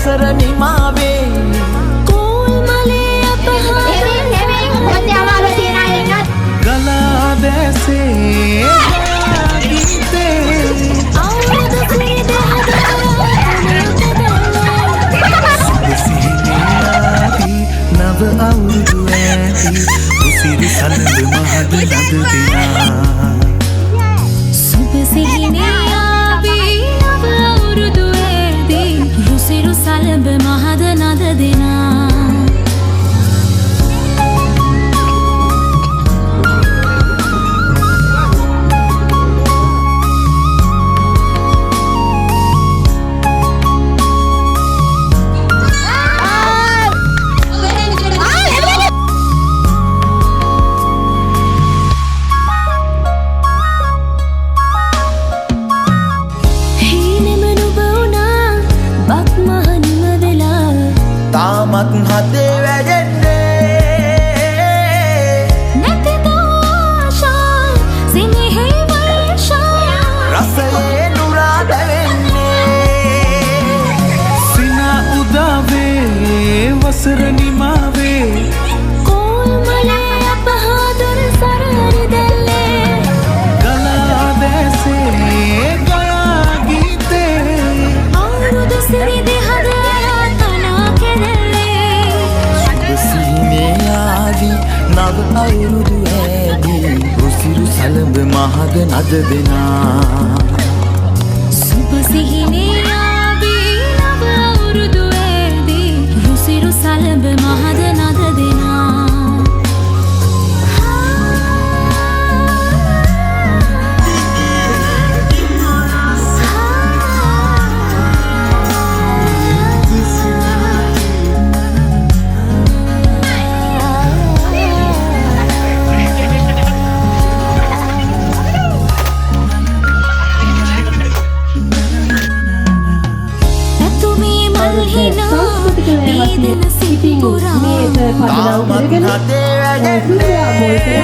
වසර නිමාවේ කෝල් මලේ අපහාස ගලා දැසේ ගීතේ නව අවුරුදු ඇති උසිරි සලඳ මහද නද දෙනා සුබ සිහිනේ ආවි නව අවුරුදු ඇති රුසිරු සලඹ මහද නද දෙනා තාමත් හදේ වැඩෙන්නේ නැතිද ආශා සිනහේ වර්ෂා රසයේ නුරා දැවෙන්නේ සිනා උදාවේ වසර නිමාවේ කෝල් මලේ අපහාදුර සරහරි දෙල්ලේ ගලා දැසේ ගයා ගීතේ අවුරුදු සිරි දෙහද නව අවුරුදු ඇදී රුසිරු සලඹ මහද නද දෙනා සුබ සිහිනේ ආවි නව අවුරුදු ඇදී රුසිරු සලඹ මහද නද දෙනා තාමත් හදේ වැඩෙන්නේ